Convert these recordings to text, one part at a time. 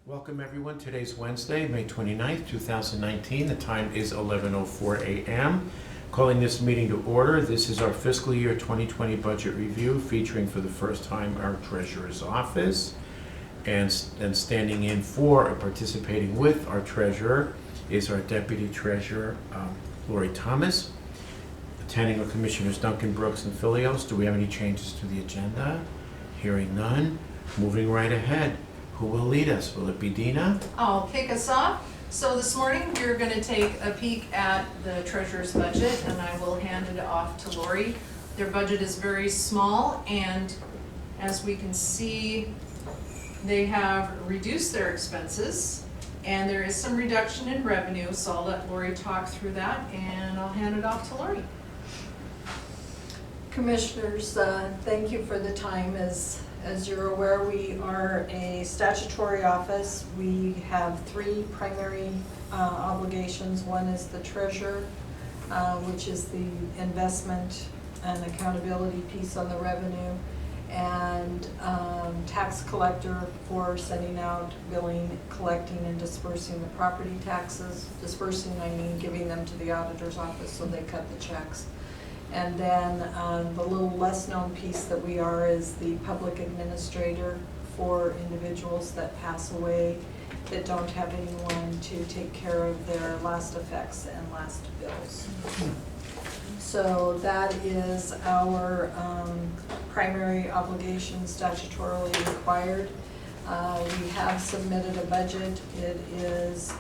Welcome everyone. Today's Wednesday, May 29th, 2019. The time is 11:04 a.m. Calling this meeting to order. This is our fiscal year 2020 budget review featuring for the first time our treasurer's office. And standing in for and participating with our treasurer is our deputy treasurer, Lori Thomas. Attending are Commissioners Duncan, Brooks, and Filios. Do we have any changes to the agenda? Hearing none. Moving right ahead. Who will lead us? Will it be Dina? I'll kick us off. So this morning, we're going to take a peek at the treasurer's budget, and I will hand it off to Lori. Their budget is very small, and as we can see, they have reduced their expenses, and there is some reduction in revenue, so I'll let Lori talk through that, and I'll hand it off to Lori. Commissioners, thank you for the time. As you're aware, we are a statutory office. We have three primary obligations. One is the treasurer, which is the investment and accountability piece on the revenue, and tax collector for sending out, billing, collecting, and dispersing the property taxes. Dispersing, I mean giving them to the auditor's office so they cut the checks. And then the little less known piece that we are is the public administrator for individuals that pass away that don't have anyone to take care of their last effects and last bills. So that is our primary obligation, statutorily required. We have submitted a budget. It is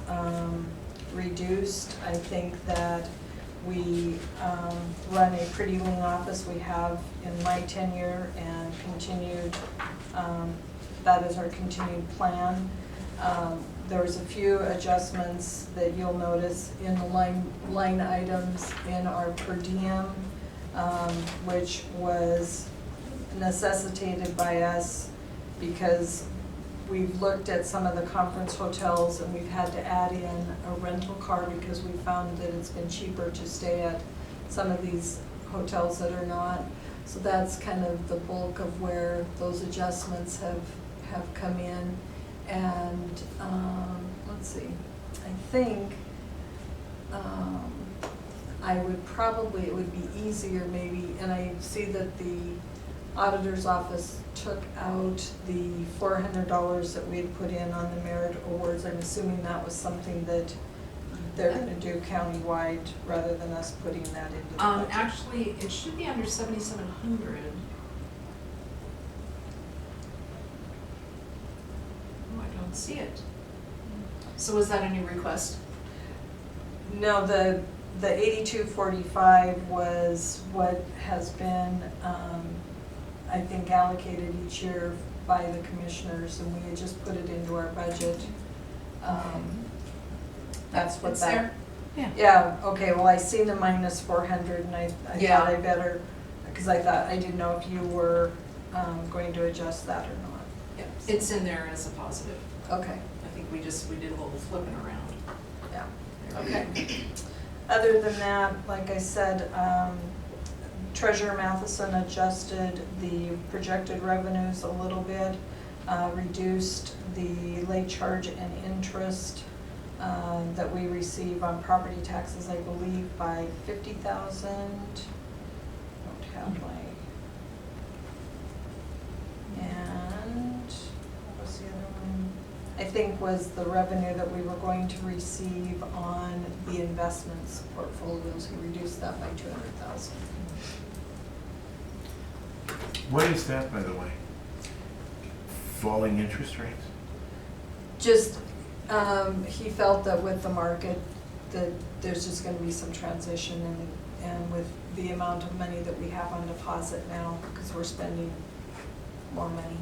reduced. I think that we run a pretty lean office. We have in my tenure and continued, that is our continued plan. There was a few adjustments that you'll notice in the line items in our per diem, which was necessitated by us because we've looked at some of the conference hotels and we've had to add in a rental car because we found that it's been cheaper to stay at some of these hotels that are not. So that's kind of the bulk of where those adjustments have come in. And let's see, I think it would be easier maybe, and I see that the auditor's office took out the $400 that we had put in on the merit awards. I'm assuming that was something that they're going to do countywide rather than us putting that into the budget. Actually, it should be under 7,700. Oh, I don't see it. So was that a new request? No, the 8245 was what has been I think allocated each year by the commissioners, and we had just put it into our budget. That's what It's that. there? Yeah. Yeah. Okay. Well, I seen the minus 400, and I Yeah. thought I better, because I didn't know if you were going to adjust that or not. Yeah, it's in there as a positive. Okay. I think we did a little flipping around. Yeah. There we Okay. go. Other than that, like I said, Treasurer Matheson adjusted the projected revenues a little bit, reduced the late charge and interest that we receive on property taxes, I believe, by 50,000. Don't have my. And what was the other one? I think was the revenue that we were going to receive on the investments portfolios. We reduced that by 200,000. What is that, by the way? Falling interest rates? Just, he felt that with the market, that there's just gonna be some transition and with the amount of money that we have on deposit now, because we're spending more money.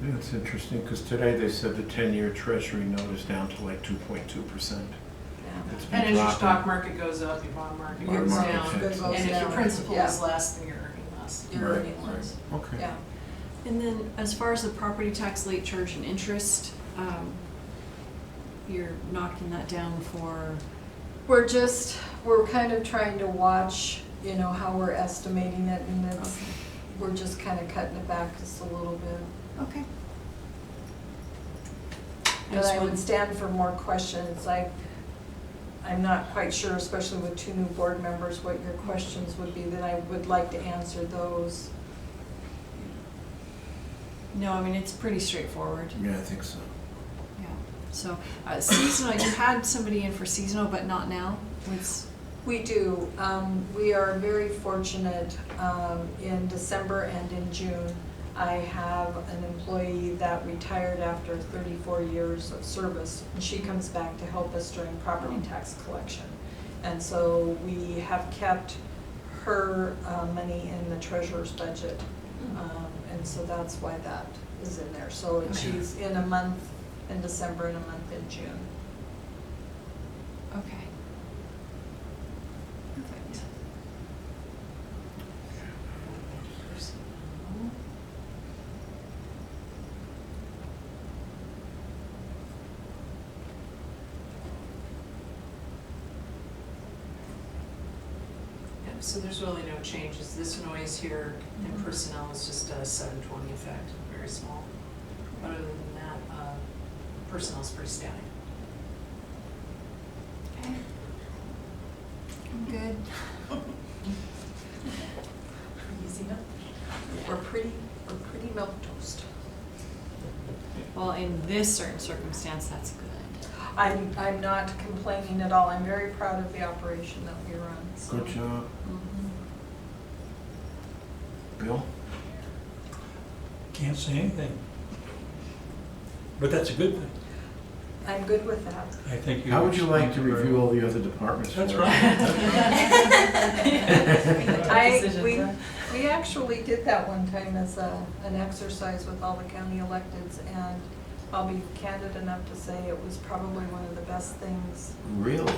Yeah, it's interesting, because today they said the 10-year treasury note is down to like 2.2%. Yeah. It's been And as your dropping. stock market goes up, your bond market Your goes market down. goes And if your down. principal Yeah. is less, then you're earning less. You're Right, earning less. Okay. Yeah. And then as far as the property tax late charge and interest, you're knocking that down for? We're kind of trying to watch, how we're estimating it, and we're just kind of cutting it back just a little bit. Okay. And I would stand for more questions. I'm not quite sure, especially with 2 new board members, what your questions would be, that I would like to answer those. No, I mean, it's pretty straightforward. Yeah, I think so. Yeah. So, seasonal, you had somebody in for seasonal, but not now? We do. We are very fortunate. In December and in June, I have an employee that retired after 34 years of service, and she comes back to help us during property tax collection. And so we have kept her money in the treasurer's budget, and so that's why that is in there. So she's in a month in December and a month in June. Okay. Perfect. Yeah, so there's really no changes. This noise here in personnel is just a 720 effect, very small. Other than that, personnel's pretty static. Okay. I'm good. Easy enough. We're pretty milquetoast. Well, in this certain circumstance, that's good. I'm not complaining at all. I'm very proud of the operation that we run. So. Good job. Mhm. Bill? Can't say anything. But that's a good thing. I'm good with that. I think you. How would you like to explained it very review well. all the other departments? That's for right. us? We actually did that one time as an exercise with all the county electeds, and I'll be candid enough to say it was probably one of the best things. Really?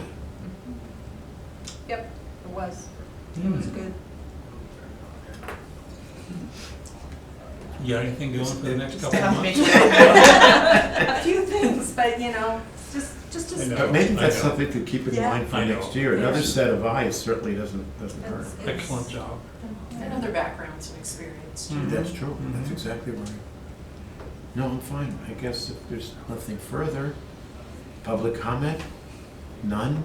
Yep, it was. It was good. You got anything going for the next couple of months? A few things, but just I know. But maybe that's I know. something to keep in Yeah. mind for I know. next year. Another Yeah. set of eyes certainly doesn't hurt. It's- Excellent job. And other backgrounds and experience too. Mhm. That's true. That's Mhm. exactly right. No, I'm fine. I guess if there's nothing further, public comment? None?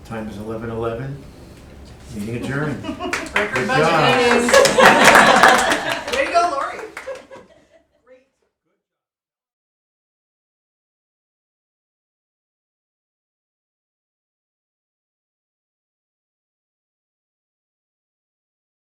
Time is 11:11. Meeting adjourned. Record Good budget job. meetings.